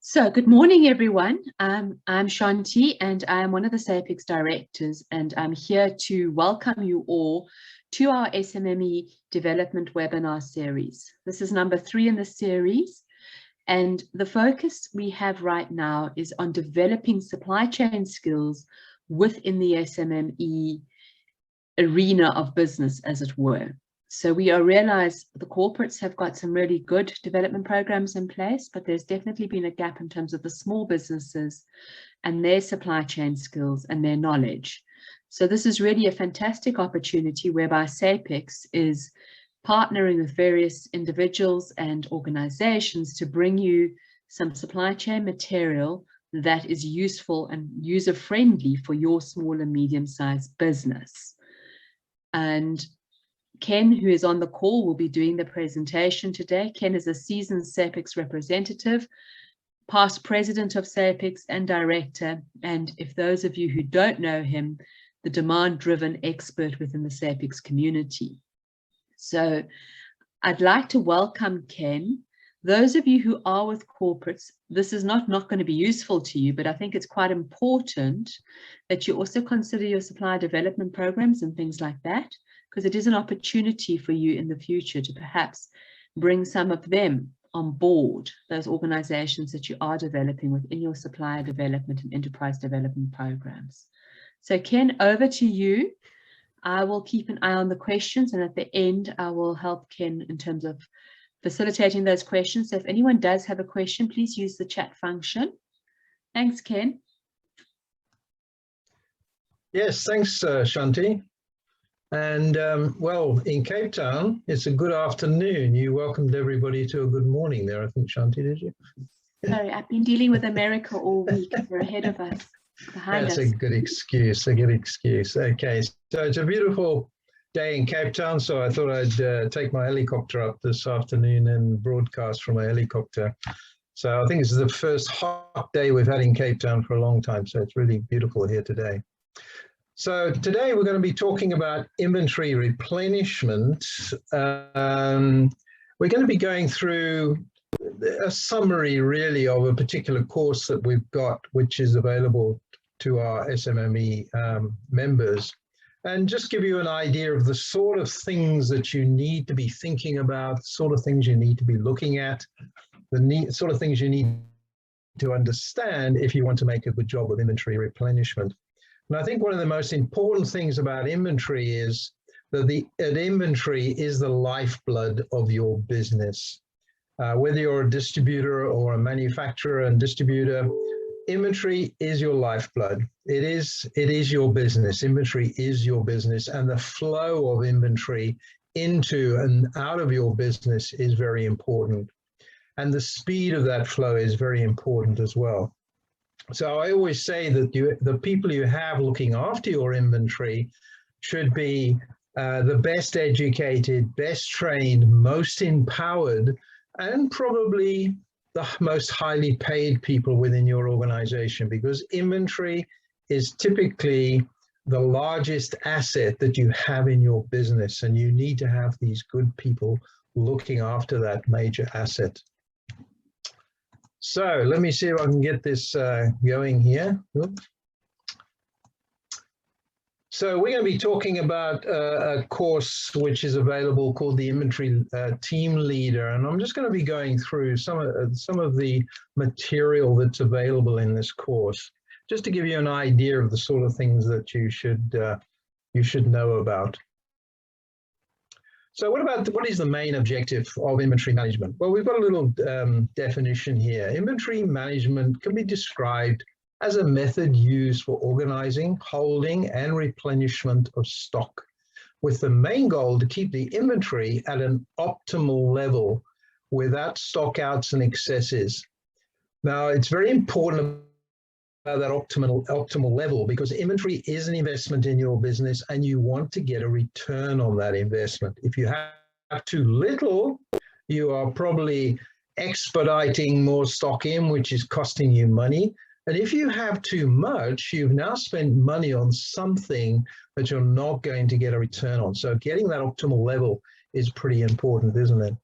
So good morning, everyone. I'm Shanti, and I'm one of the SAPEX directors, and I'm here to welcome you all to our SMME development webinar series. This is number 3 in the series, and the focus we have right now is on developing supply chain skills within the SMME arena of business, as it were. So we realize the corporates have got some really good development programs in place, but there's definitely been a gap in terms of the small businesses and their supply chain skills and their knowledge. So this is really a fantastic opportunity whereby SAPEX is partnering with various individuals and organizations to bring you some supply chain material that is useful and user-friendly for your small and medium-sized business. And Ken, who is on the call, will be doing the presentation today. Ken is a seasoned SAPEX representative, past president of SAPEX and director, and if those of you who don't know him, the demand-driven expert within the SAPEX community. So I'd like to welcome Ken. Those of you who are with corporates, this is not going to be useful to you, but I think it's quite important that you also consider your supplier development programs and things like that, because it is an opportunity for you in the future to perhaps bring some of them on board, those organizations that you are developing within your supplier development and enterprise development programs. So Ken, over to you. I will keep an eye on the questions, and at the end, I will help Ken in terms of facilitating those questions. So if anyone does have a question, please use the chat function. Thanks, Ken. Yes, thanks, Shanti. And well, in Cape Town, it's a good afternoon. You welcomed everybody to a good morning there, I think, Shanti, did you? Sorry, I've been dealing with America all week. They're ahead of us, behind us. That's a good excuse, a good excuse. Okay, so it's a beautiful day in Cape Town, so I thought I'd take my helicopter up this afternoon and broadcast from a helicopter. So I think this is the first hot day we've had in Cape Town for a long time, so it's really beautiful here today. So today we're going to be talking about inventory replenishment. We're going to be going through a summary really of a particular course that we've got, which is available to our SMME members, and just give you an idea of the sort of things that you need to be thinking about, the sort of things you need to be looking at, the sort of things you need to understand if you want to make a good job of inventory replenishment. And I think one of the most important things about inventory is that inventory is the lifeblood of your business. Whether you're a distributor or a manufacturer and distributor, inventory is your lifeblood. It is your business. Inventory is your business, and the flow of inventory into and out of your business is very important. And the speed of that flow is very important as well. So I always say that the people you have looking after your inventory should be the best educated, best trained, most empowered, and probably the most highly paid people within your organization, because inventory is typically the largest asset that you have in your business, and you need to have these good people looking after that major asset. So let me see if I can get this going here. Oops. So we're going to be talking about a course which is available called the Inventory Team Leader, and I'm just going to be going through some of the material that's available in this course, just to give you an idea of the sort of things that you should know about. So what is the main objective of inventory management? Well, we've got a little definition here. Inventory management can be described as a method used for organizing, holding, and replenishment of stock, with the main goal to keep the inventory at an optimal level without stockouts and excesses. Now, it's very important about that optimal level, because inventory is an investment in your business and you want to get a return on that investment. If you have too little, you are probably expediting more stock in, which is costing you money. And if you have too much, you've now spent money on something that you're not going to get a return on. So getting that optimal level is pretty important, isn't it?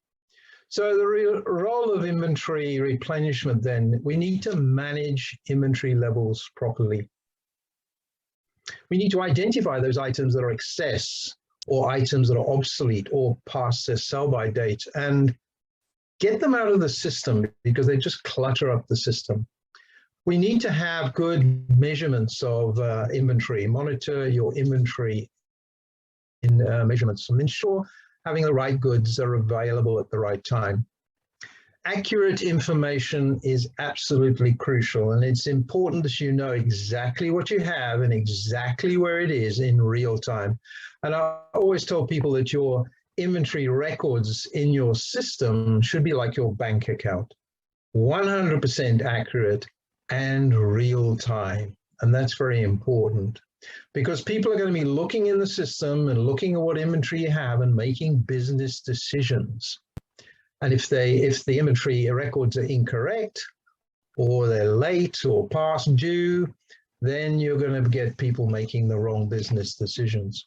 So the role of inventory replenishment then, we need to manage inventory levels properly. We need to identify those items that are excess or items that are obsolete or past their sell-by date and get them out of the system because they just clutter up the system. We need to have good measurements of inventory, monitor your inventory in measurements and ensure having the right goods are available at the right time. Accurate information is absolutely crucial, and it's important that you know exactly what you have and exactly where it is in real time. And I always tell people that your inventory records in your system should be like your bank account, 100% accurate and real time. And that's very important because people are going to be looking in the system and looking at what inventory you have and making business decisions. And if the inventory records are incorrect or they're late or past due, then you're going to get people making the wrong business decisions.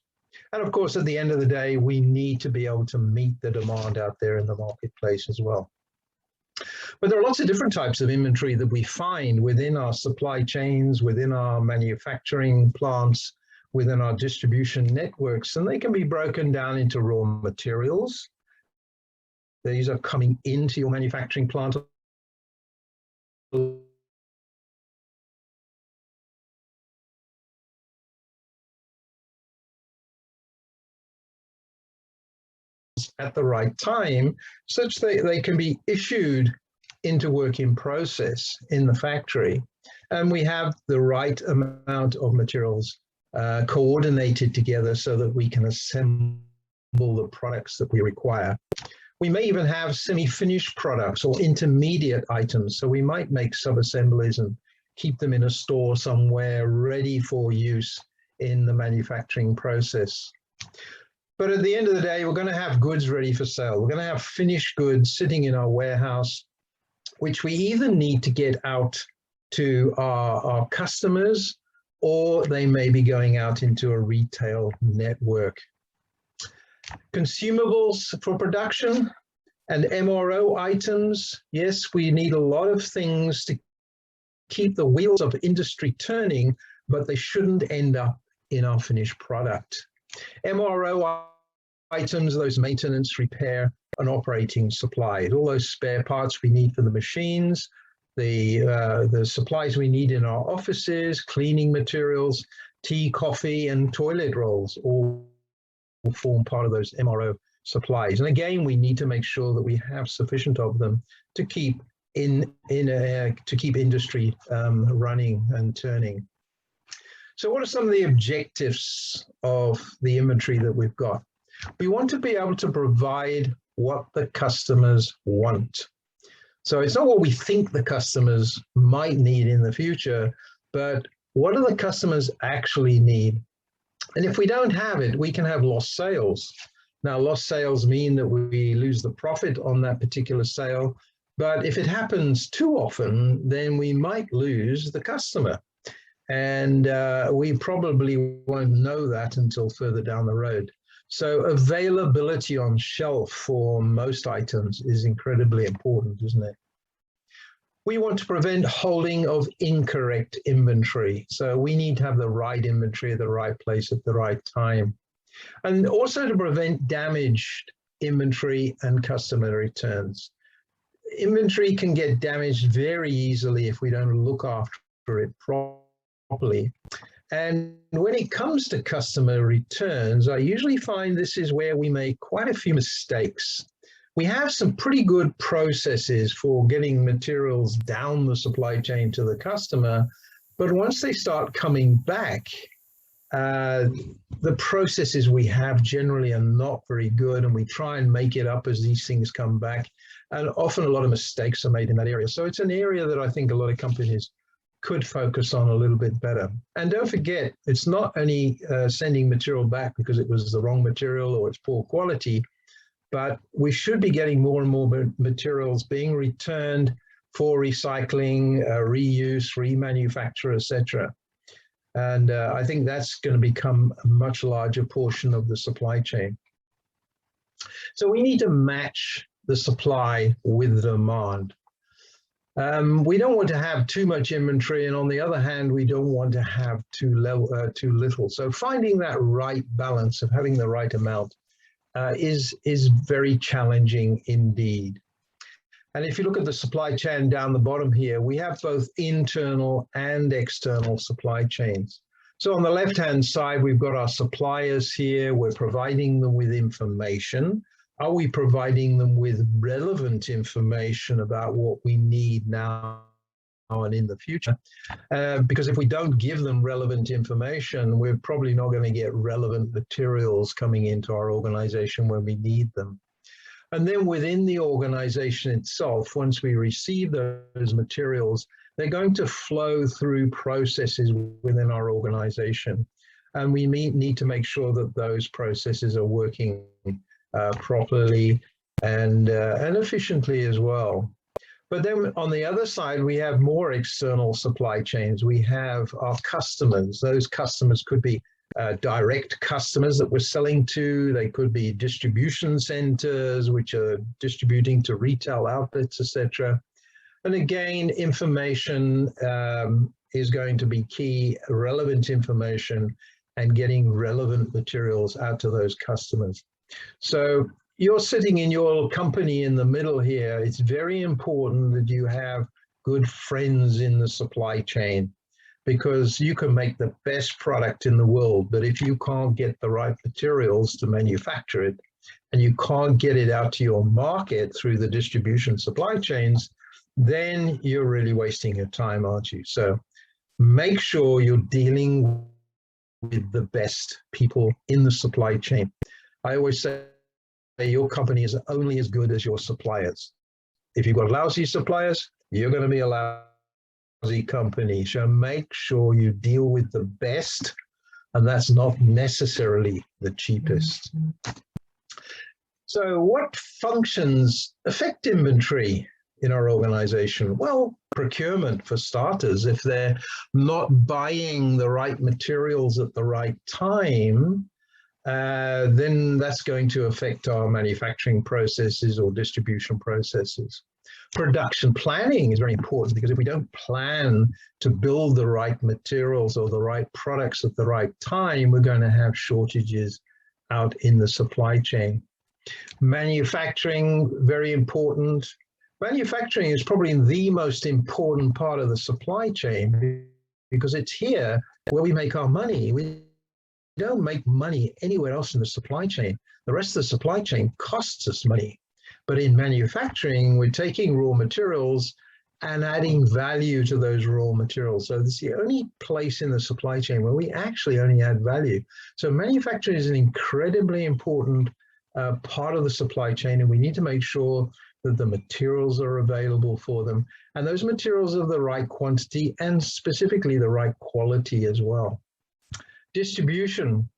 And of course, at the end of the day, we need to be able to meet the demand out there in the marketplace as well. But there are lots of different types of inventory that we find within our supply chains, within our manufacturing plants, within our distribution networks, and they can be broken down into raw materials. These are coming into your manufacturing plant. At the right time, such that they can be issued into work in process in the factory. And we have the right amount of materials coordinated together so that we can assemble the products that we require. We may even have semi-finished products or intermediate items. So we might make sub-assemblies and keep them in a store somewhere ready for use in the manufacturing process. But at the end of the day, we're going to have goods ready for sale. We're going to have finished goods sitting in our warehouse, which we either need to get out to our customers, or they may be going out into a retail network. Consumables for production and MRO items. Yes, we need a lot of things to keep the wheels of industry turning, but they shouldn't end up in our finished product. MRO items, those maintenance, repair, and operating supplies, all those spare parts we need for the machines, the supplies we need in our offices, cleaning materials, tea, coffee, and toilet rolls, all form part of those MRO supplies. And again, we need to make sure that we have sufficient of them to keep industry running and turning. So what are some of the objectives of the inventory that we've got? We want to be able to provide what the customers want. So it's not what we think the customers might need in the future, but what do the customers actually need? And if we don't have it, we can have lost sales. Now, lost sales mean that we lose the profit on that particular sale. But if it happens too often, then we might lose the customer. And we probably won't know that until further down the road. So availability on shelf for most items is incredibly important, isn't it? We want to prevent holding of incorrect inventory. So we need to have the right inventory at the right place at the right time. And also to prevent damaged inventory and customer returns. Inventory can get damaged very easily if we don't look after it properly. And when it comes to customer returns, I usually find this is where we make quite a few mistakes. We have some pretty good processes for getting materials down the supply chain to the customer, but once they start coming back, the processes we have generally are not very good, and we try and make it up as these things come back. And often a lot of mistakes are made in that area. So it's an area that I think a lot of companies could focus on a little bit better. And don't forget, it's not only sending material back because it was the wrong material or it's poor quality, but we should be getting more and more materials being returned for recycling, reuse, remanufacture, etc. And I think that's going to become a much larger portion of the supply chain. So we need to match the supply with demand. We don't want to have too much inventory, and on the other hand, we don't want to have too little. So finding that right balance of having the right amount is very challenging indeed. And if you look at the supply chain down the bottom here, we have both internal and external supply chains. So on the left-hand side, we've got our suppliers here. We're providing them with information. Are we providing them with relevant information about what we need now and in the future? Because if we don't give them relevant information, we're probably not going to get relevant materials coming into our organization when we need them. And then within the organization itself, once we receive those materials, they're going to flow through processes within our organization. And we need to make sure that those processes are working properly and efficiently as well. But then on the other side, we have more external supply chains. We have our customers. Those customers could be direct customers that we're selling to. They could be distribution centers, which are distributing to retail outlets, etc. And again, information is going to be key, relevant information, and getting relevant materials out to those customers. So you're sitting in your company in the middle here. It's very important that you have good friends in the supply chain, because you can make the best product in the world, but if you can't get the right materials to manufacture it, and you can't get it out to your market through the distribution supply chains, then you're really wasting your time, aren't you? So make sure you're dealing with the best people in the supply chain. I always say your company is only as good as your suppliers. If you've got lousy suppliers, you're going to be a lousy company. So make sure you deal with the best, and that's not necessarily the cheapest. So what functions affect inventory in our organization? Well, procurement for starters. If they're not buying the right materials at the right time, then that's going to affect our manufacturing processes or distribution processes. Production planning is very important, because if we don't plan to build the right materials or the right products at the right time, we're going to have shortages out in the supply chain. Manufacturing, very important. Manufacturing is probably the most important part of the supply chain, because it's here where we make our money. We don't make money anywhere else in the supply chain. The rest of the supply chain costs us money. But in manufacturing, we're taking raw materials and adding value to those raw materials. So this is the only place in the supply chain where we actually only add value. So manufacturing is an incredibly important part of the supply chain, and we need to make sure that the materials are available for them, and those materials are the right quantity and specifically the right quality as well. Distribution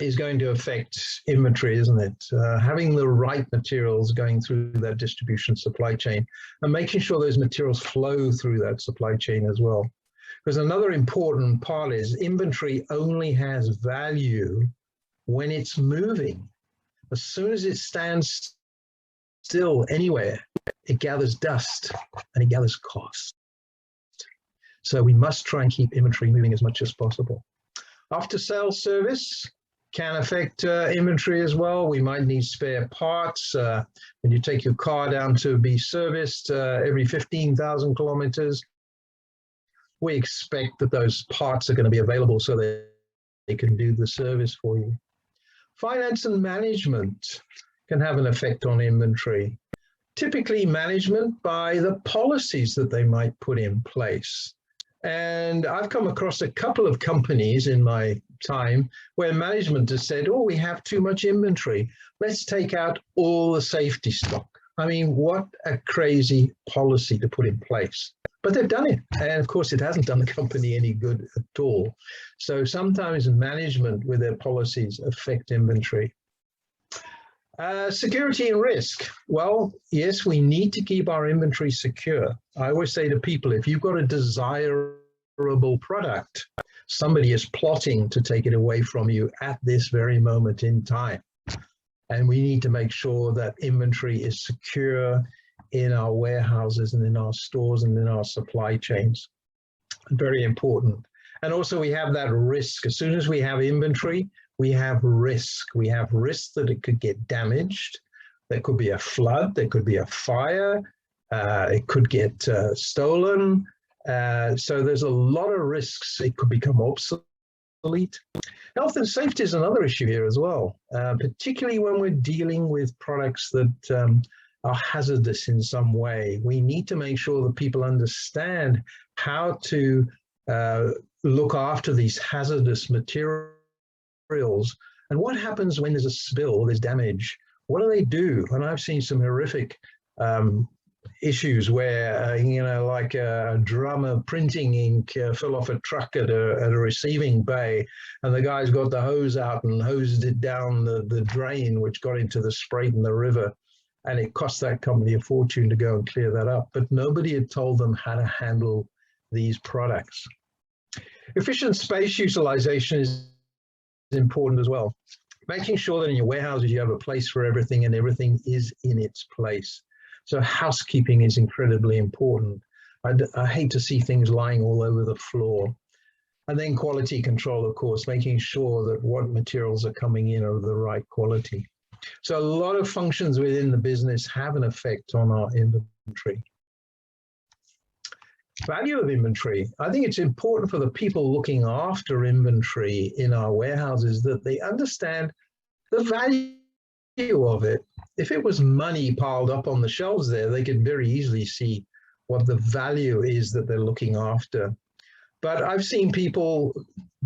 is going to affect inventory, isn't it? Having the right materials going through that distribution supply chain and making sure those materials flow through that supply chain as well. Because another important part is inventory only has value when it's moving. As soon as it stands still anywhere, it gathers dust and it gathers cost. So we must try and keep inventory moving as much as possible. After sales service can affect inventory as well. We might need spare parts. When you take your car down to be serviced every 15,000 kilometers, we expect that those parts are going to be available so that they can do the service for you. Finance and management can have an effect on inventory. Typically management by the policies that they might put in place. And I've come across a couple of companies in my time where management has said, oh, we have too much inventory. Let's take out all the safety stock. I mean, what a crazy policy to put in place. But they've done it. And of course, it hasn't done the company any good at all. So sometimes management with their policies affect inventory. Security and risk. Well, yes, we need to keep our inventory secure. I always say to people, if you've got a desirable product, somebody is plotting to take it away from you at this very moment in time. And we need to make sure that inventory is secure in our warehouses and in our stores and in our supply chains. Very important. And also we have that risk. As soon as we have inventory, we have risk. We have risk that it could get damaged. There could be a flood, there could be a fire, it could get stolen. So there's a lot of risks. It could become obsolete. Health and safety is another issue here as well, particularly when we're dealing with products that are hazardous in some way. We need to make sure that people understand how to look after these hazardous materials. And what happens when there's a spill, there's damage? What do they do? And I've seen some horrific issues where, you know, like a drum of printing ink fell off a truck at a receiving bay, and the guy's got the hose out and hosed it down the drain, which got into the Strait and the river. And it cost that company a fortune to go and clear that up. But nobody had told them how to handle these products. Efficient space utilization is important as well. Making sure that in your warehouses you have a place for everything and everything is in its place. So housekeeping is incredibly important. I hate to see things lying all over the floor. And then quality control, of course, making sure that what materials are coming in are of the right quality. So a lot of functions within the business have an effect on our inventory. Value of inventory. I think it's important for the people looking after inventory in our warehouses that they understand the value of it. If it was money piled up on the shelves there, they could very easily see what the value is that they're looking after. But I've seen people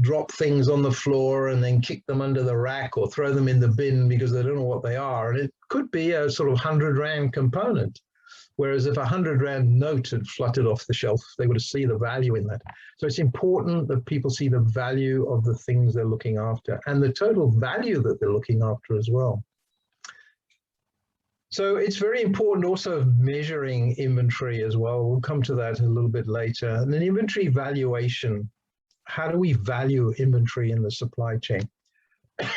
drop things on the floor and then kick them under the rack or throw them in the bin because they don't know what they are. And it could be a sort of 100 Rand component. Whereas if a 100 Rand note had fluttered off the shelf, they would have seen the value in that. So it's important that people see the value of the things they're looking after and the total value that they're looking after as well. So it's very important also measuring inventory as well. We'll come to that a little bit later. And then inventory valuation. How do we value inventory in the supply chain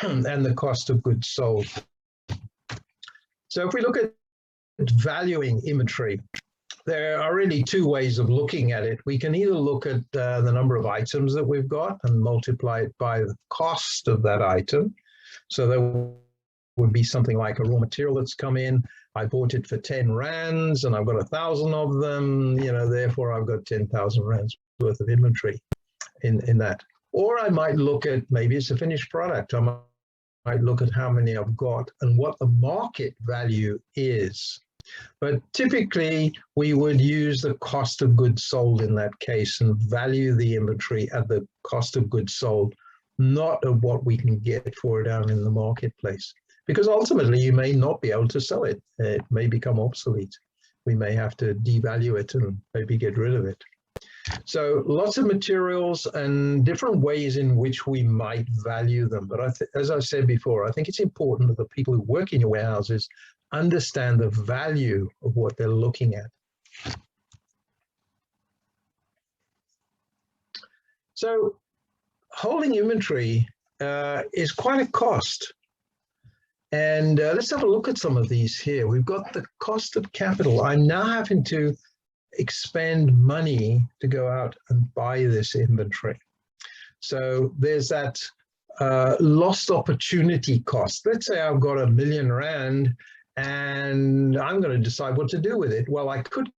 and the cost of goods sold? So if we look at valuing inventory, there are really two ways of looking at it. We can either look at the number of items that we've got and multiply it by the cost of that item. So there would be something like a raw material that's come in. I bought it for 10 Rands and I've got 1,000 of them, you know, therefore I've got 10,000 Rands worth of inventory in that. Or I might look at, maybe it's a finished product. I might look at how many I've got and what the market value is. But typically we would use the cost of goods sold in that case and value the inventory at the cost of goods sold, not of what we can get for it out in the marketplace. Because ultimately you may not be able to sell it. It may become obsolete. We may have to devalue it and maybe get rid of it. So lots of materials and different ways in which we might value them. But as I said before, I think it's important that the people who work in your warehouses understand the value of what they're looking at. So holding inventory is quite a cost. And let's have a look at some of these here. We've got the cost of capital. I'm now having to expend money to go out and buy this inventory. So there's that lost opportunity cost. Let's say I've got R1 million and I'm going to decide what to do with it. Well, I could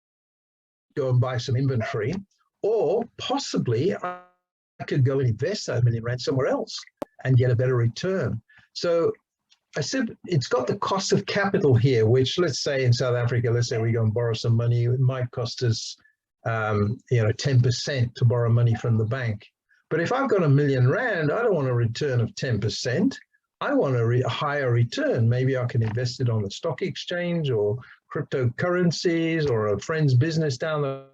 go and buy some inventory, or possibly I could go and invest that R1 million somewhere else and get a better return. So I said it's got the cost of capital here, which let's say in South Africa, let's say we go and borrow some money, it might cost us, 10% to borrow money from the bank. But if I've got R1 million, I don't want a return of 10%. I want a higher return. Maybe I can invest it on the stock exchange or cryptocurrencies or a friend's business down the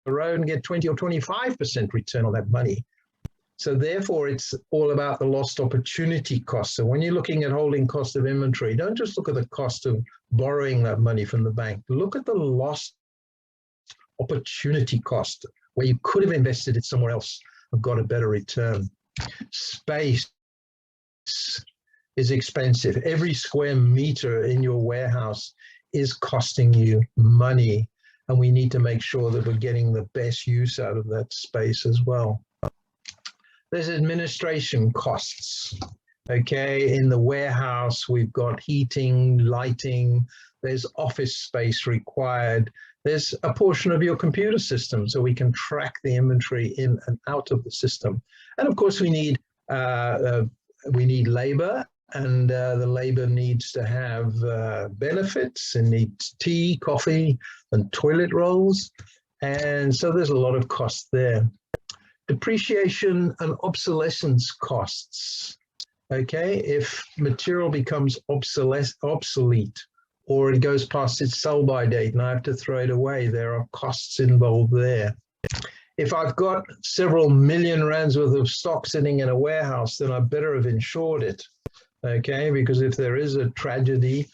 road and get 20 or 25% return on that money. So therefore, it's all about the lost opportunity cost. So when you're looking at holding cost of inventory, don't just look at the cost of borrowing that money from the bank. Look at the lost opportunity cost, where you could have invested it somewhere else and got a better return. Space. is expensive. Every square meter in your warehouse is costing you money, and we need to make sure that we're getting the best use out of that space as well. There's administration costs. Okay, in the warehouse, we've got heating, lighting, there's office space required. There's a portion of your computer system so we can track the inventory in and out of the system. And of course, we need labor, and the labor needs to have benefits, and needs tea, coffee, and toilet rolls. And so there's a lot of cost there. Depreciation and obsolescence costs. Okay, if material becomes obsolete, or it goes past its sell-by date and I have to throw it away, there are costs involved there. If I've got several million rands worth of stock sitting in a warehouse, then I better have insured it. Okay, because if there is a tragedy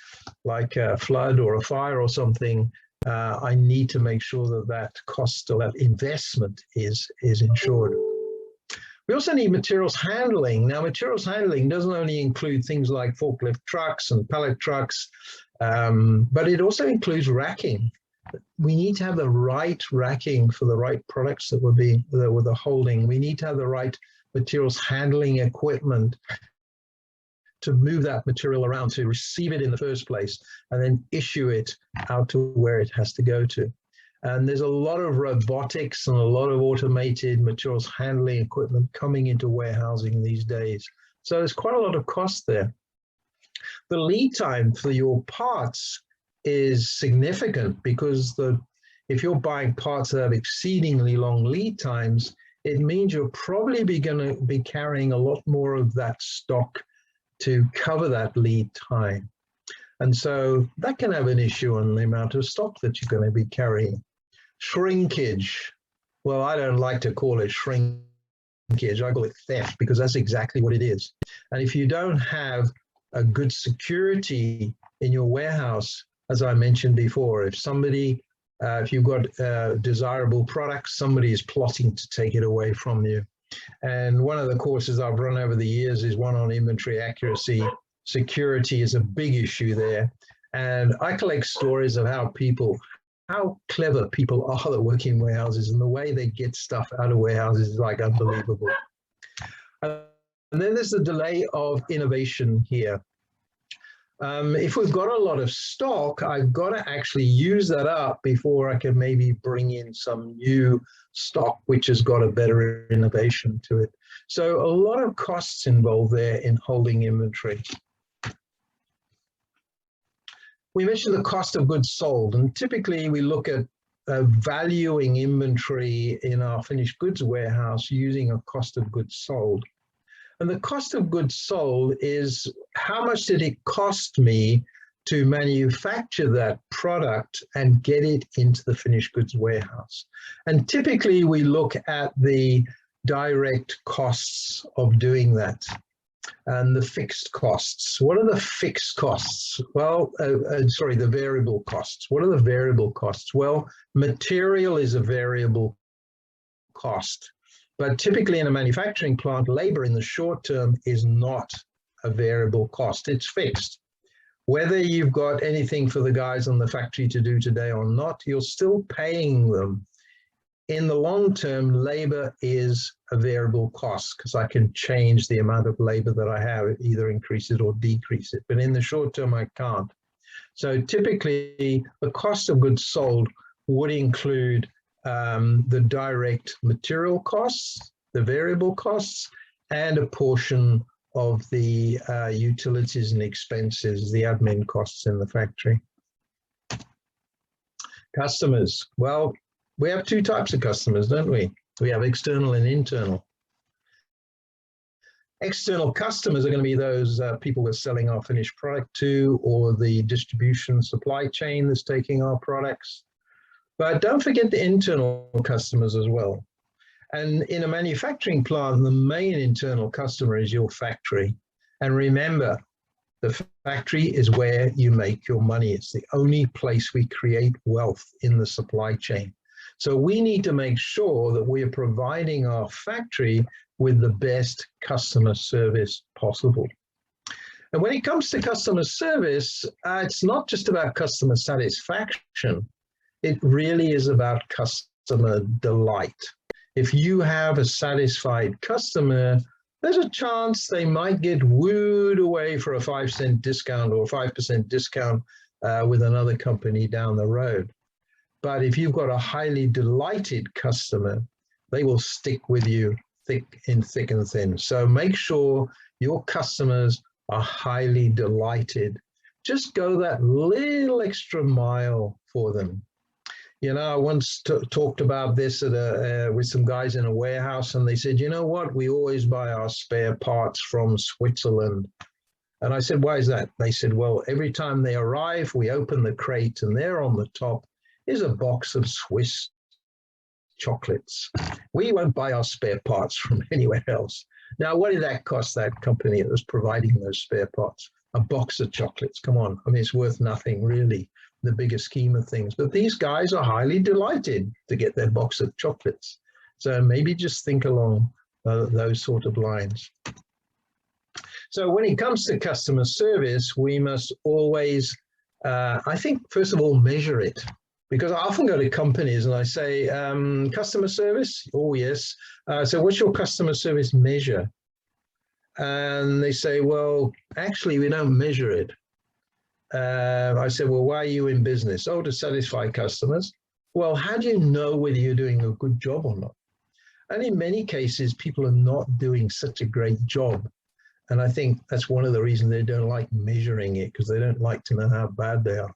like a flood or a fire or something, I need to make sure that that cost or that investment is insured. We also need materials handling. Now, materials handling doesn't only include things like forklift trucks and pallet trucks, but it also includes racking. We need to have the right racking for the right products that we're holding. We need to have the right materials handling equipment to move that material around, to receive it in the first place, and then issue it out to where it has to go to. And there's a lot of robotics and a lot of automated materials handling equipment coming into warehousing these days. So there's quite a lot of cost there. The lead time for your parts is significant, because if you're buying parts that have exceedingly long lead times, it means you're probably going to be carrying a lot more of that stock to cover that lead time. And so that can have an issue on the amount of stock that you're going to be carrying. Shrinkage. Well, I don't like to call it shrinkage. I call it theft, because that's exactly what it is. And if you don't have a good security in your warehouse, as I mentioned before, if you've got desirable products, somebody is plotting to take it away from you. And one of the courses I've run over the years is one on inventory accuracy. Security is a big issue there. And I collect stories of how clever people are that work in warehouses, and the way they get stuff out of warehouses is like unbelievable. And then there's the delay of innovation here. If we've got a lot of stock, I've got to actually use that up before I can maybe bring in some new stock which has got a better innovation to it. So a lot of costs involved there in holding inventory. We mentioned the cost of goods sold, and typically we look at valuing inventory in our finished goods warehouse using a cost of goods sold. And the cost of goods sold is how much did it cost me to manufacture that product and get it into the finished goods warehouse. And typically we look at the direct costs of doing that and the fixed costs. What are the fixed costs? Well, the variable costs. What are the variable costs? Well, material is a variable cost. But typically in a manufacturing plant, labor in the short term is not a variable cost, it's fixed. Whether you've got anything for the guys on the factory to do today or not, you're still paying them. In the long term, labor is a variable cost, because I can change the amount of labor that I have, either increase it or decrease it. But in the short term, I can't. So typically, the cost of goods sold would include the direct material costs, the variable costs, and a portion of the utilities and expenses, the admin costs in the factory. Customers. Well, we have two types of customers, don't we? We have external and internal. External customers are going to be those people we're selling our finished product to, or the distribution supply chain that's taking our products. But don't forget the internal customers as well. And in a manufacturing plant, the main internal customer is your factory. And remember, the factory is where you make your money. It's the only place we create wealth in the supply chain. So we need to make sure that we are providing our factory with the best customer service possible. And when it comes to customer service, it's not just about customer satisfaction. It really is about customer delight. If you have a satisfied customer, there's a chance they might get wooed away for a 5-cent discount or 5% discount with another company down the road. But if you've got a highly delighted customer, they will stick with you thick and thin. So make sure your customers are highly delighted. Just go that little extra mile for them. You know, I once talked about this at with some guys in a warehouse, and they said, you know what, we always buy our spare parts from Switzerland. And I said, why is that? They said, well, every time they arrive, we open the crate, and there on the top is a box of Swiss chocolates. We won't buy our spare parts from anywhere else. Now, what did that cost that company that was providing those spare parts? A box of chocolates. Come on. I mean, it's worth nothing really, the bigger scheme of things. But these guys are highly delighted to get their box of chocolates. So maybe just think along those sort of lines. So when it comes to customer service, we must always, I think, first of all, measure it. Because I often go to companies and I say, customer service? Oh, yes. So what's your customer service measure? And they say, well, actually, we don't measure it. I said, well, why are you in business? Oh, to satisfy customers. Well, how do you know whether you're doing a good job or not? And in many cases, people are not doing such a great job. And I think that's one of the reasons they don't like measuring it, because they don't like to know how bad they are.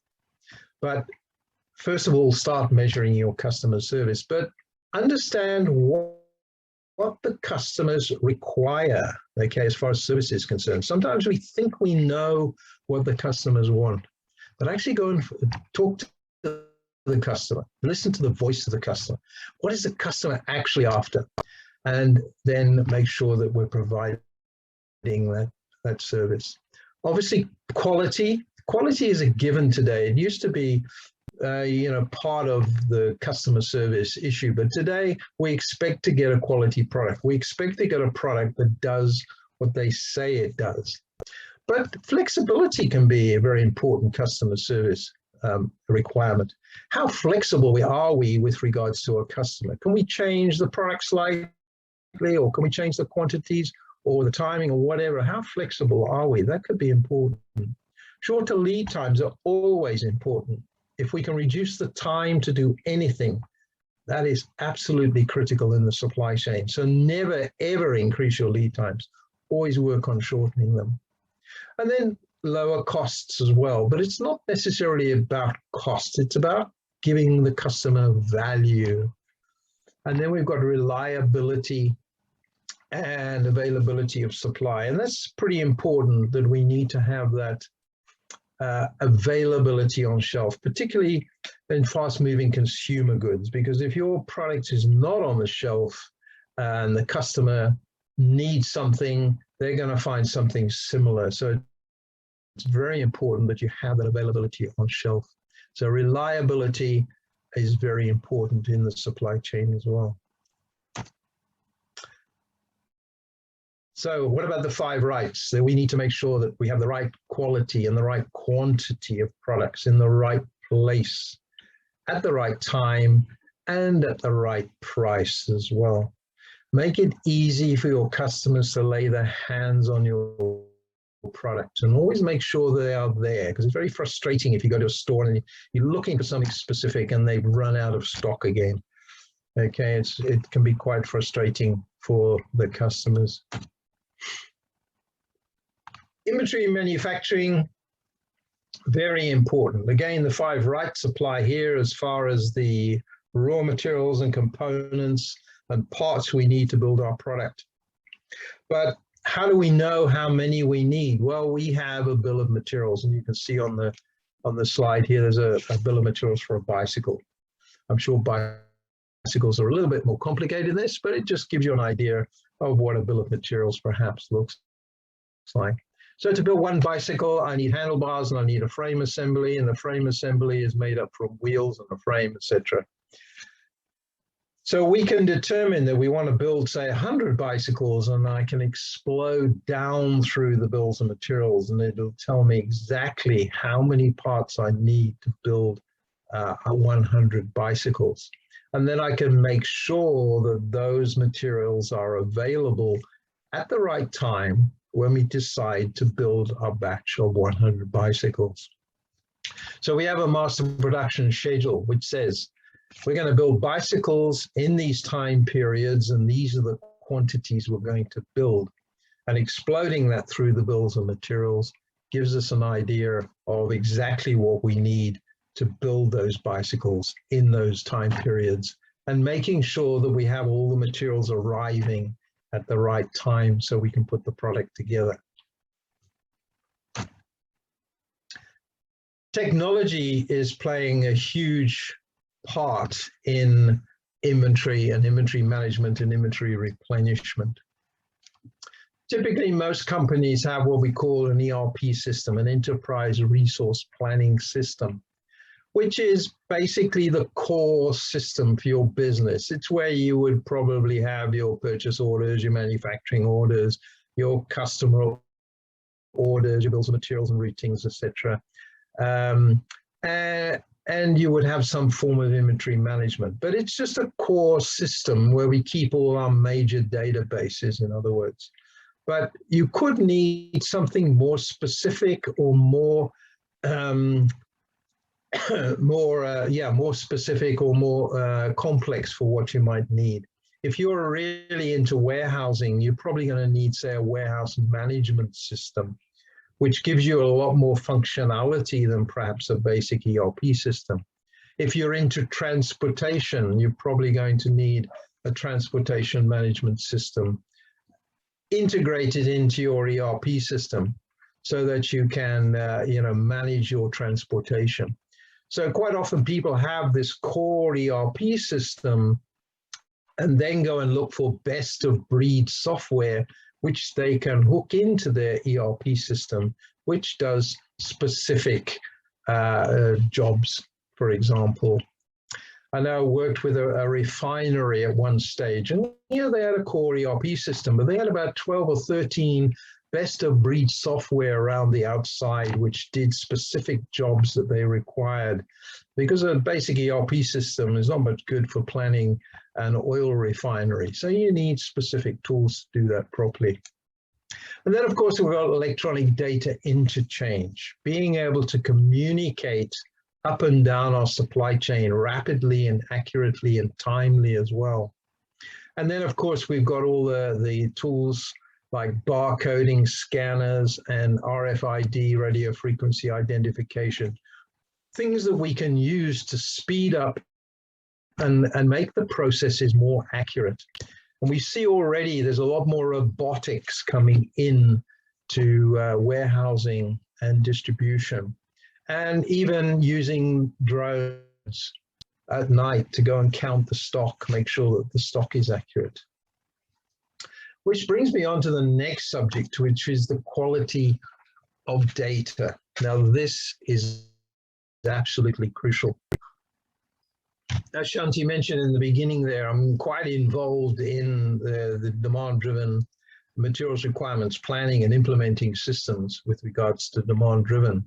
But first of all, start measuring your customer service, but understand what the customers require, okay, as far as service is concerned. Sometimes we think we know what the customers want, but actually go and talk to the customer, listen to the voice of the customer. What is the customer actually after? And then make sure that we're providing that service. Obviously, quality is a given today. It used to be part of the customer service issue. But today we expect to get a quality product. We expect to get a product that does what they say it does. But flexibility can be a very important customer service requirement. How flexible are we with regards to a customer? Can we change the product slightly, or can we change the quantities or the timing or whatever? How flexible are we? That could be important. Shorter lead times are always important. If we can reduce the time to do anything, that is absolutely critical in the supply chain. So never, ever increase your lead times. Always work on shortening them. And then lower costs as well. But it's not necessarily about cost. It's about giving the customer value. And then we've got reliability and availability of supply. And that's pretty important, that we need to have that availability on shelf, particularly in fast-moving consumer goods, because if your product is not on the shelf and the customer needs something, they're going to find something similar. So it's very important that you have that availability on shelf. So reliability is very important in the supply chain as well. So what about the 5 rights? So we need to make sure that we have the right quality and the right quantity of products in the right place, at the right time, and at the right price as well. Make it easy for your customers to lay their hands on your product, and always make sure they are there, because it's very frustrating if you go to a store and you're looking for something specific and they've run out of stock again. Okay, it can be quite frustrating for the customers. Inventory manufacturing, very important. Again, the 5 rights apply here as far as the raw materials and components and parts we need to build our product. But how do we know how many we need? Well, we have a bill of materials, and you can see on the slide here, there's a bill of materials for a bicycle. I'm sure bicycles are a little bit more complicated than this, but it just gives you an idea of what a bill of materials perhaps looks like. So to build one bicycle, I need handlebars and I need a frame assembly, and the frame assembly is made up from wheels and a frame, etc. So we can determine that we want to build, say, 100 bicycles, and I can explode down through the bills of materials, and it'll tell me exactly how many parts I need to build 100 bicycles. And then I can make sure that those materials are available at the right time when we decide to build our batch of 100 bicycles. So we have a master production schedule which says we're going to build bicycles in these time periods, and these are the quantities we're going to build. And exploding that through the bills of materials gives us an idea of exactly what we need to build those bicycles in those time periods, and making sure that we have all the materials arriving at the right time so we can put the product together. Technology is playing a huge part in inventory and inventory management and inventory replenishment. Typically, most companies have what we call an ERP system, an enterprise resource planning system, which is basically the core system for your business. It's where you would probably have your purchase orders, your manufacturing orders, your customer orders, your bills of materials and routines, etc. And you would have some form of inventory management, but it's just a core system where we keep all our major databases, in other words. But you could need something more specific or more more specific or more complex for what you might need. If you're really into warehousing, you're probably going to need, say, a warehouse management system, which gives you a lot more functionality than perhaps a basic ERP system. If you're into transportation, you're probably going to need a transportation management system integrated into your ERP system so that you can manage your transportation. So quite often people have this core ERP system and then go and look for best of breed software which they can hook into their ERP system, which does specific jobs. For example, I know I worked with a refinery at one stage, and they had a core ERP system, but they had about 12 or 13 best of breed software around the outside, which did specific jobs that they required. Because a basic ERP system is not much good for planning an oil refinery. So you need specific tools to do that properly. And then, of course, we've got electronic data interchange, being able to communicate up and down our supply chain rapidly and accurately and timely as well. And then, of course, we've got all the tools like barcoding, scanners, and RFID, radio frequency identification, things that we can use to speed up and make the processes more accurate. And we see already there's a lot more robotics coming in to warehousing and distribution, and even using drones at night to go and count the stock, make sure that the stock is accurate. Which brings me on to the next subject, which is the quality of data. Now, this is absolutely crucial. As Shanti mentioned in the beginning there, I'm quite involved in the demand-driven materials requirements planning and implementing systems with regards to demand-driven.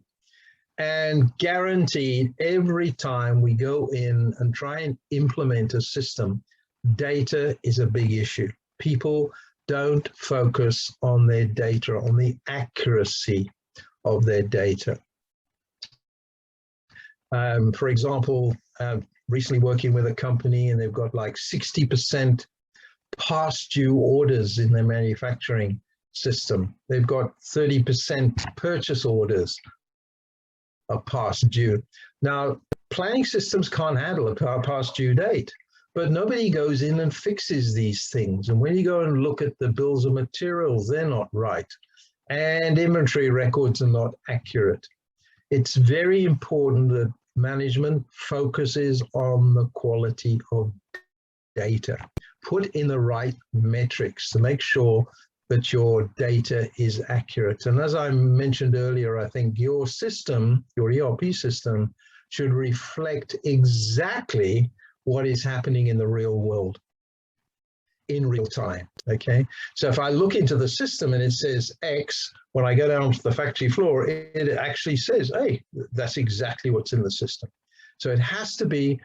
And guaranteed, every time we go in and try and implement a system, data is a big issue. People don't focus on their data, on the accuracy of their data. For example, recently working with a company, and they've got like 60% past due orders in their manufacturing system. They've got 30% purchase orders are past due. Now, planning systems can't handle a past due date, but nobody goes in and fixes these things. And when you go and look at the bills of materials, they're not right. And inventory records are not accurate. It's very important that management focuses on the quality of data. Put in the right metrics to make sure that your data is accurate. And as I mentioned earlier, I think your system, your ERP system, should reflect exactly what is happening in the real world in real time, okay? So if I look into the system and it says X, when I go down to the factory floor, it actually says, hey, that's exactly what's in the system. So it has to be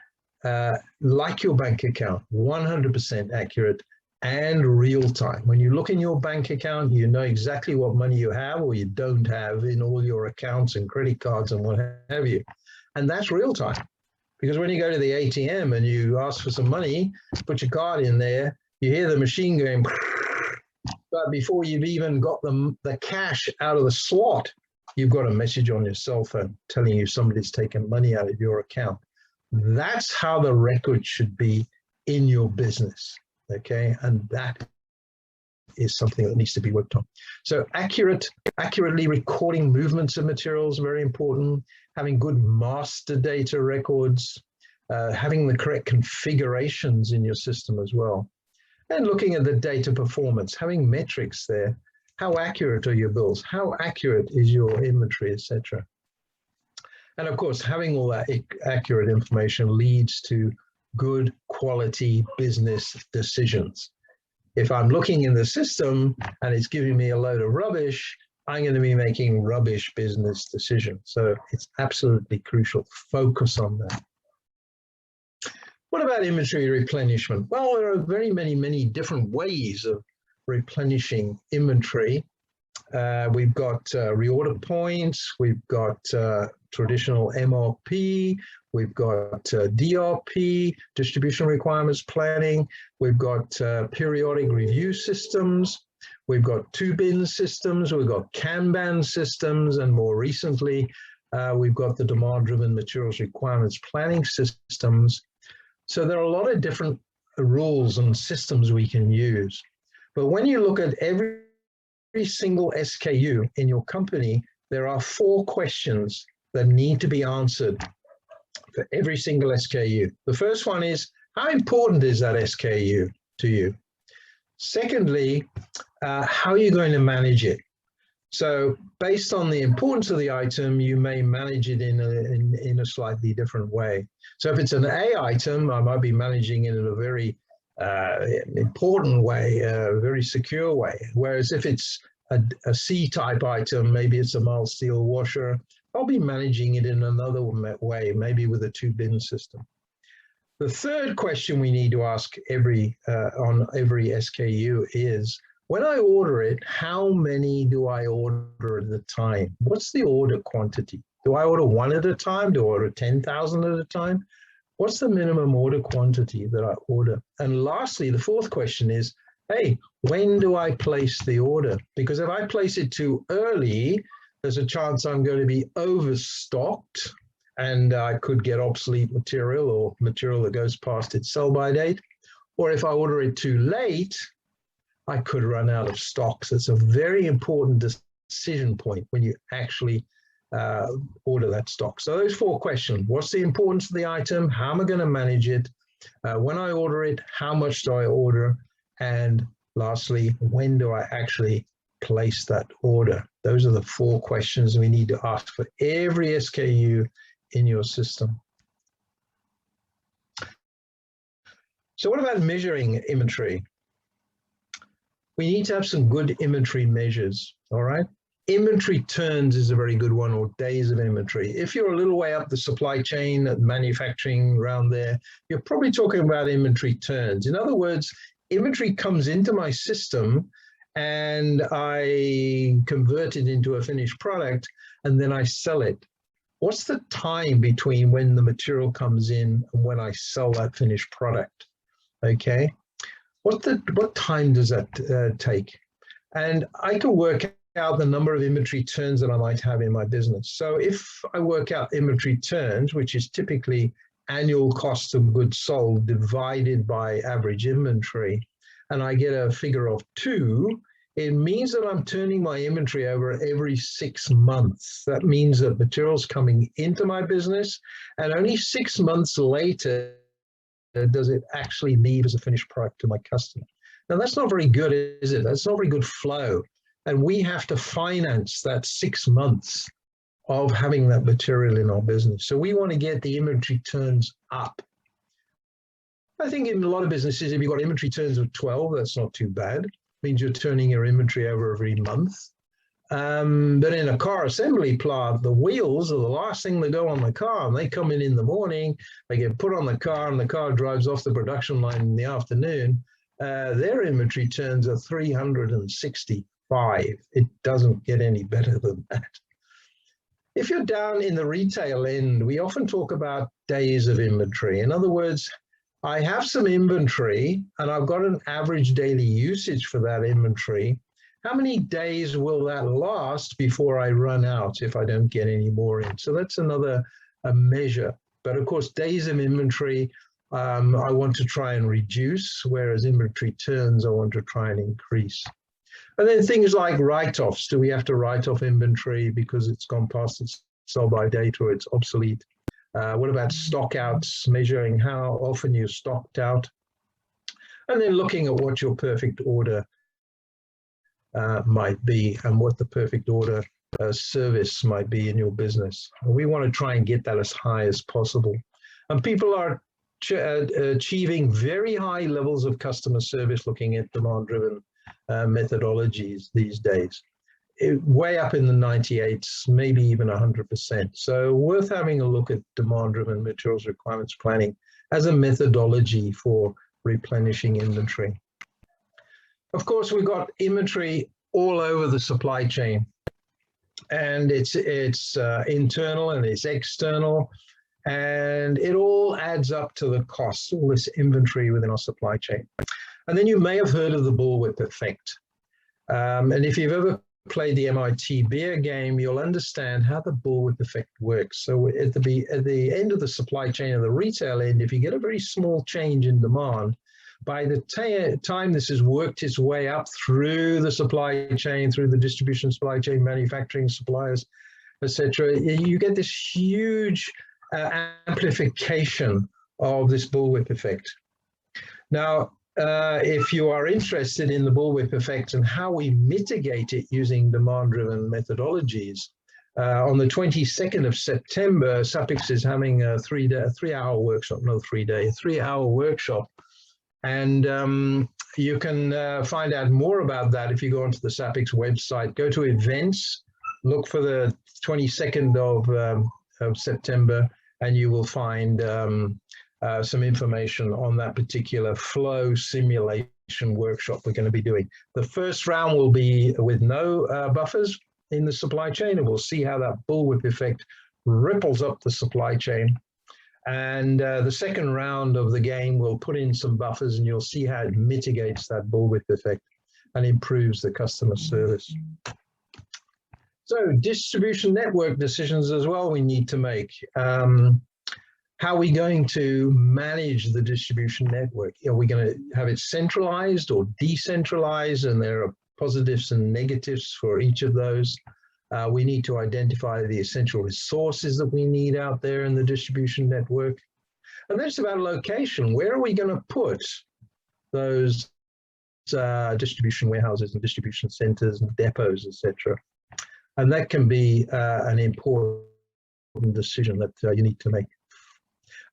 like your bank account, 100% accurate and real time. When you look in your bank account, you know exactly what money you have or you don't have in all your accounts and credit cards and what have you. And that's real time. Because when you go to the ATM and you ask for some money, put your card in there, you hear the machine going, but before you've even got the cash out of the slot, you've got a message on your cell phone telling you somebody's taken money out of your account. That's how the record should be in your business, okay? And that is something that needs to be worked on. So accurately recording movements of materials, very important. Having good master data records, having the correct configurations in your system as well. And looking at the data performance, having metrics there. How accurate are your bills? How accurate is your inventory, etc. And of course, having all that accurate information leads to good quality business decisions. If I'm looking in the system and it's giving me a load of rubbish, I'm going to be making rubbish business decisions. So it's absolutely crucial. Focus on that. What about inventory replenishment? Well, there are very many different ways of replenishing inventory. We've got reorder points, we've got traditional MRP, we've got DRP, distribution requirements planning, we've got periodic review systems, we've got two-bin systems, we've got Kanban systems, and more recently, we've got the demand-driven materials requirements planning systems. So there are a lot of different rules and systems we can use. But when you look at every single SKU in your company, there are 4 questions that need to be answered for every single SKU. The first one is, how important is that SKU to you? Secondly, how are you going to manage it? So based on the importance of the item, you may manage it in a slightly different way. So if it's an A item, I might be managing it in a very important way, a very secure way. Whereas if it's a C-type item, maybe it's a mild steel washer, I'll be managing it in another way, maybe with a two-bin system. The third question we need to ask on every SKU is, when I order it, how many do I order at a time? What's the order quantity? Do I order 1 at a time? Do I order 10,000 at a time? What's the minimum order quantity that I order? And lastly, the 4th question is, hey, when do I place the order? Because if I place it too early, there's a chance I'm going to be overstocked and I could get obsolete material or material that goes past its sell-by date. Or if I order it too late, I could run out of stock. So it's a very important decision point when you actually order that stock. So those 4 questions: what's the importance of the item? How am I going to manage it? When I order it, how much do I order? And lastly, when do I actually place that order? Those are the 4 questions we need to ask for every SKU in your system. So what about measuring inventory? We need to have some good inventory measures, all right? Inventory turns is a very good one, or days of inventory. If you're a little way up the supply chain, manufacturing around there, you're probably talking about inventory turns. In other words, inventory comes into my system and I convert it into a finished product and then I sell it. What's the time between when the material comes in and when I sell that finished product? Okay. What time does that take? And I can work out the number of inventory turns that I might have in my business. So if I work out inventory turns, which is typically annual cost of goods sold divided by average inventory, and I get a figure of 2, it means that I'm turning my inventory over every 6 months. That means that material's coming into my business, and only 6 months later does it actually leave as a finished product to my customer. Now that's not very good, is it? That's not very good flow. And we have to finance that 6 months of having that material in our business. So we want to get the inventory turns up. I think in a lot of businesses, if you've got inventory turns of 12, that's not too bad. It means you're turning your inventory over every month. But in a car assembly plant, the wheels are the last thing that go on the car. And they come in the morning, they get put on the car, and the car drives off the production line in the afternoon. Their inventory turns are 365. It doesn't get any better than that. If you're down in the retail end, we often talk about days of inventory. In other words, I have some inventory and I've got an average daily usage for that inventory. How many days will that last before I run out if I don't get any more in? So that's another measure. But of course, days of inventory, I want to try and reduce, whereas inventory turns, I want to try and increase. And then things like write-offs. Do we have to write off inventory because it's gone past its sell-by date or it's obsolete? What about stock-outs, measuring how often you're stocked out? And then looking at what your perfect order might be and what the perfect order service might be in your business. We want to try and get that as high as possible. And people are achieving very high levels of customer service looking at demand-driven methodologies these days. Way up in the 98s, maybe even 100%. So worth having a look at demand-driven materials requirements planning as a methodology for replenishing inventory. Of course, we've got inventory all over the supply chain, and it's internal and it's external, and it all adds up to the cost, all this inventory within our supply chain. And then you may have heard of the bullwhip effect. And if you've ever played the MIT beer game, you'll understand how the bullwhip effect works. So at the end of the supply chain and the retail end, if you get a very small change in demand, by the time this has worked its way up through the supply chain, through the distribution supply chain, manufacturing suppliers, etc., you get this huge amplification of this bullwhip effect. Now, if you are interested in the bullwhip effect and how we mitigate it using demand-driven methodologies, on the 22nd of September, SAPICS is having a three-hour workshop, no 3-day, a 3-hour workshop. And you can find out more about that if you go onto the SAPICS website. Go to events, look for the 22nd of September, and you will find some information on that particular flow simulation workshop we're going to be doing. The first round will be with no buffers in the supply chain, and we'll see how that bullwhip effect ripples up the supply chain. And the second round of the game will put in some buffers, and you'll see how it mitigates that bullwhip effect and improves the customer service. So distribution network decisions as well we need to make. How are we going to manage the distribution network? Are we going to have it centralized or decentralized? And there are positives and negatives for each of those. We need to identify the essential resources that we need out there in the distribution network. And then it's about location. Where are we going to put those distribution warehouses and distribution centers and depots, etc.? And that can be an important decision that you need to make.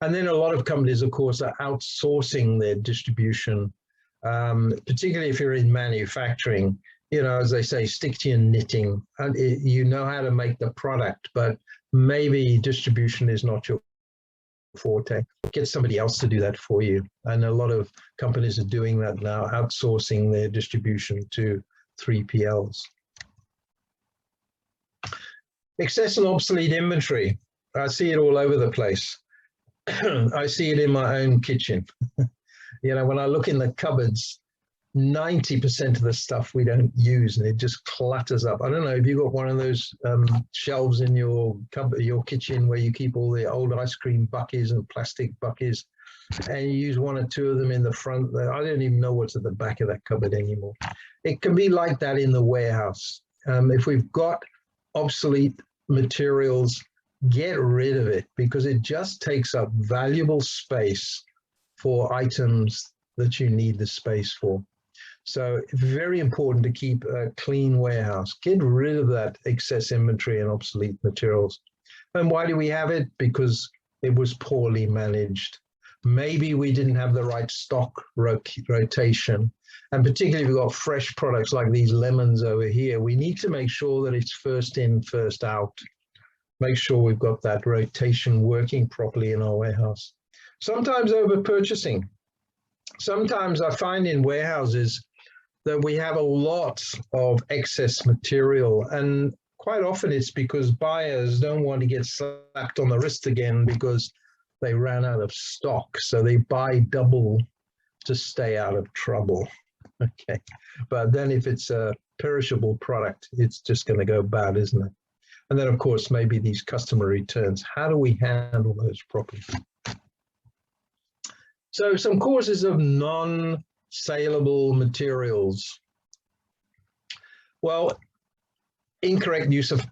And then a lot of companies, of course, are outsourcing their distribution, particularly if you're in manufacturing. You know, as they say, stick to your knitting. And you know how to make the product, but maybe distribution is not your forte. Get somebody else to do that for you. And a lot of companies are doing that now, outsourcing their distribution to 3PLs. Excess and obsolete inventory. I see it all over the place. I see it in my own kitchen. You know, when I look in the cupboards, 90% of the stuff we don't use, and it just clutters up. I don't know if you've got one of those shelves in your cupboard, your kitchen, where you keep all the old ice cream buckets and plastic buckets, and you use one or two of them in the front there. I don't even know what's at the back of that cupboard anymore. It can be like that in the warehouse. If we've got obsolete materials, get rid of it, because it just takes up valuable space for items that you need the space for. So very important to keep a clean warehouse. Get rid of that excess inventory and obsolete materials. And why do we have it? Because it was poorly managed. Maybe we didn't have the right stock rotation. And particularly if we've got fresh products like these lemons over here, we need to make sure that it's first in, first out. Make sure we've got that rotation working properly in our warehouse. Sometimes over purchasing. Sometimes I find in warehouses that we have a lot of excess material, and quite often it's because buyers don't want to get slapped on the wrist again because they ran out of stock. So they buy double to stay out of trouble. Okay, but then if it's a perishable product, it's just going to go bad, isn't it? And then, of course, maybe these customer returns. How do we handle those properly? So some causes of non-saleable materials. Well, incorrect use of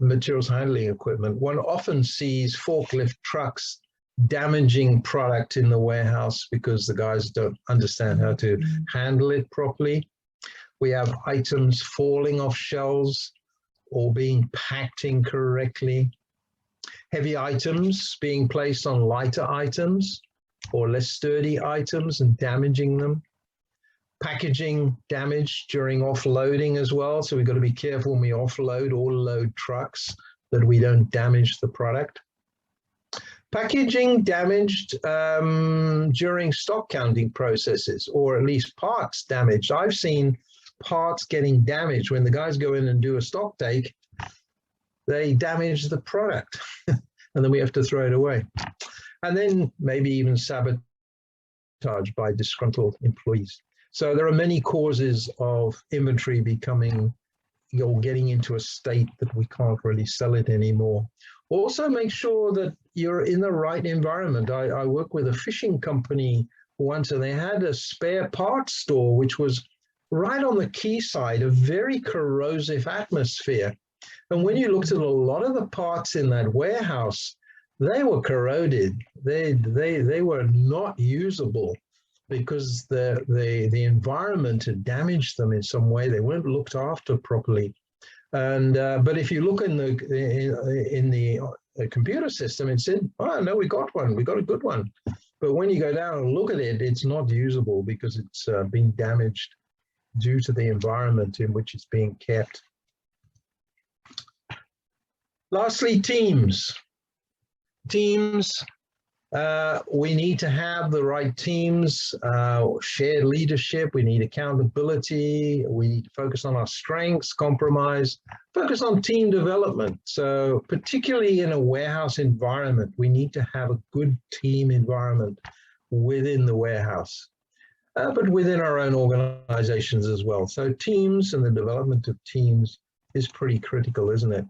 materials handling equipment. One often sees forklift trucks damaging product in the warehouse because the guys don't understand how to handle it properly. We have items falling off shelves or being packed incorrectly. Heavy items being placed on lighter items or less sturdy items and damaging them. Packaging damage during offloading as well. So we've got to be careful when we offload or load trucks that we don't damage the product. Packaging damaged during stock counting processes, or at least parts damaged. I've seen parts getting damaged when the guys go in and do a stock take, they damage the product and then we have to throw it away. And then maybe even sabotage by disgruntled employees. So there are many causes of inventory becoming, getting into a state that we can't really sell it anymore. Also make sure that you're in the right environment. I work with a fishing company once, and they had a spare parts store, which was right on the quayside, a very corrosive atmosphere. And when you looked at a lot of the parts in that warehouse, they were corroded. They were not usable because the environment had damaged them in some way. They weren't looked after properly. And but if you look in the computer system, it said, "Oh no, we got one. We got a good one." But when you go down and look at it, it's not usable because it's been damaged due to the environment in which it's being kept. Lastly, teams. Teams, we need to have the right teams, shared leadership, we need accountability, we need to focus on our strengths, compromise, focus on team development. So particularly in a warehouse environment, we need to have a good team environment within the warehouse, but within our own organizations as well. So teams and the development of teams is pretty critical, isn't it?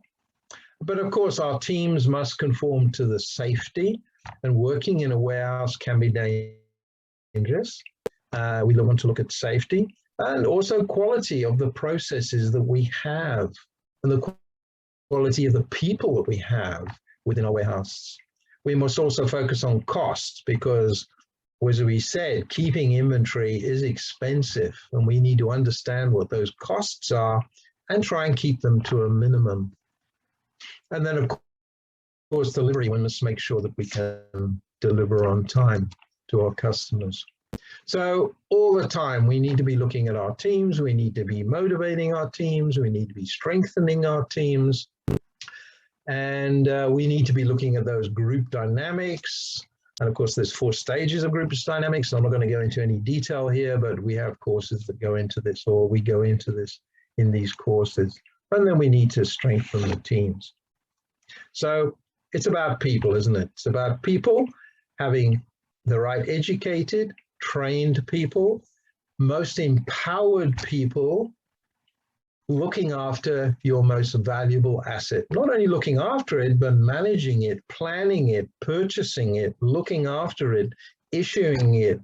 But of course, our teams must conform to the safety, and working in a warehouse can be dangerous. We want to look at safety and also quality of the processes that we have and the quality of the people that we have within our warehouse. We must also focus on costs because, as we said, keeping inventory is expensive, and we need to understand what those costs are and try and keep them to a minimum. And then, of course, delivery, we must make sure that we can deliver on time to our customers. So all the time, we need to be looking at our teams. We need to be motivating our teams. We need to be strengthening our teams. And we need to be looking at those group dynamics. And of course, there's 4 stages of group dynamics. I'm not going to go into any detail here, but we have courses that go into this, or we go into this in these courses. And then we need to strengthen the teams. So it's about people, isn't it? It's about people having the right educated, trained people, most empowered people, looking after your most valuable asset. Not only looking after it, but managing it, planning it, purchasing it, looking after it, issuing it,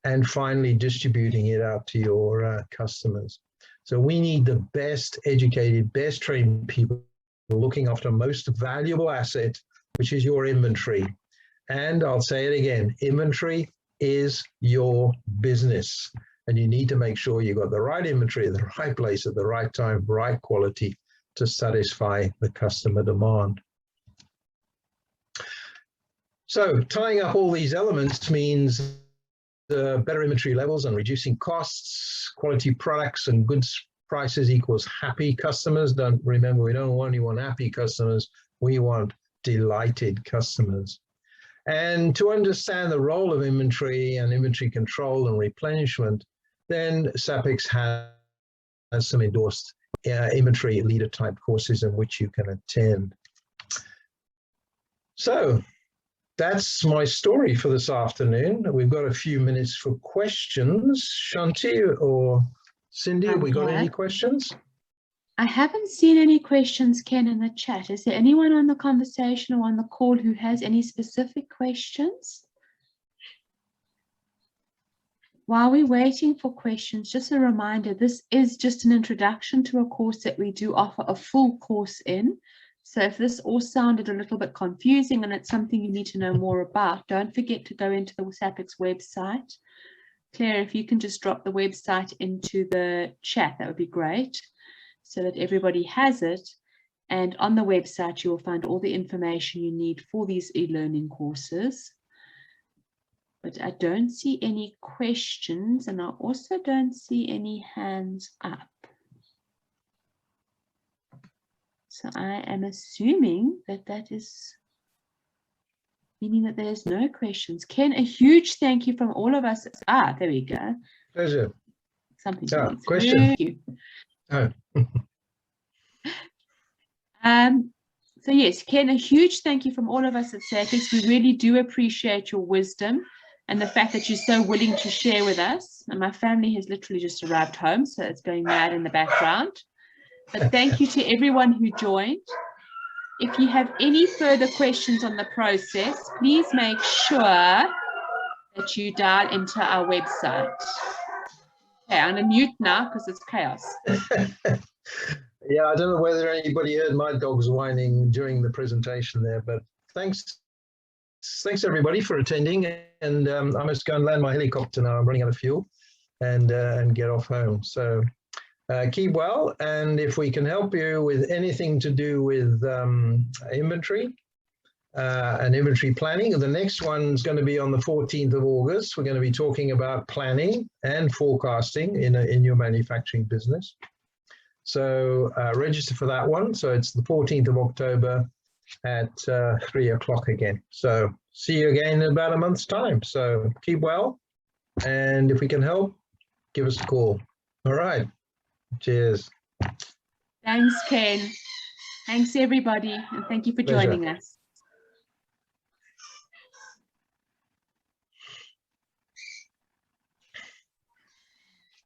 and finally distributing it out to your customers. So we need the best educated, best trained people looking after most valuable asset, which is your inventory. And I'll say it again, inventory is your business. And you need to make sure you got the right inventory at the right place at the right time, right quality to satisfy the customer demand. So tying up all these elements means better inventory levels and reducing costs, quality products and goods prices equals happy customers. Remember, we don't only want happy customers, we want delighted customers. And to understand the role of inventory and inventory control and replenishment, then SAPICS has some endorsed inventory leader type courses in which you can attend. So that's my story for this afternoon. We've got a few minutes for questions. Shanti or Cindy, have we got any questions? I haven't seen any questions, Ken, in the chat. Is there anyone on the conversation or on the call who has any specific questions? While we're waiting for questions, just a reminder, this is just an introduction to a course that we do offer a full course in. So if this all sounded a little bit confusing and it's something you need to know more about, don't forget to go into the SAPICS website. Claire, if you can just drop the website into the chat, that would be great, so that everybody has it. And on the website, you will find all the information you need for these e-learning courses. But I don't see any questions, and I also don't see any hands up. So I am assuming that that is meaning that there's no questions. Ken, a huge thank you from all of us. Ah, there we go. Pleasure. Something. Question. Thank you. Oh. So yes, Ken, a huge thank you from all of us at SAPICS. We really do appreciate your wisdom and the fact that you're so willing to share with us. And my family has literally just arrived home, so it's going mad in the background. But thank you to everyone who joined. If you have any further questions on the process, please make sure that you dial into our website. Okay, I'm going to mute now because it's chaos. Yeah, I don't know whether anybody heard my dogs whining during the presentation there, but thanks everybody for attending. And I must go and land my helicopter now. I'm running out of fuel and get off home. So keep well, and if we can help you with anything to do with inventory and inventory planning, the next one's going to be on the 14th of August. We're going to be talking about planning and forecasting in your manufacturing business. So register for that one. So it's the 14th of October at 3 o'clock again. So see you again in about a month's time. So keep well, and if we can help, give us a call. All right. Cheers. Thanks, Ken. Thanks, everybody. And thank you for joining us.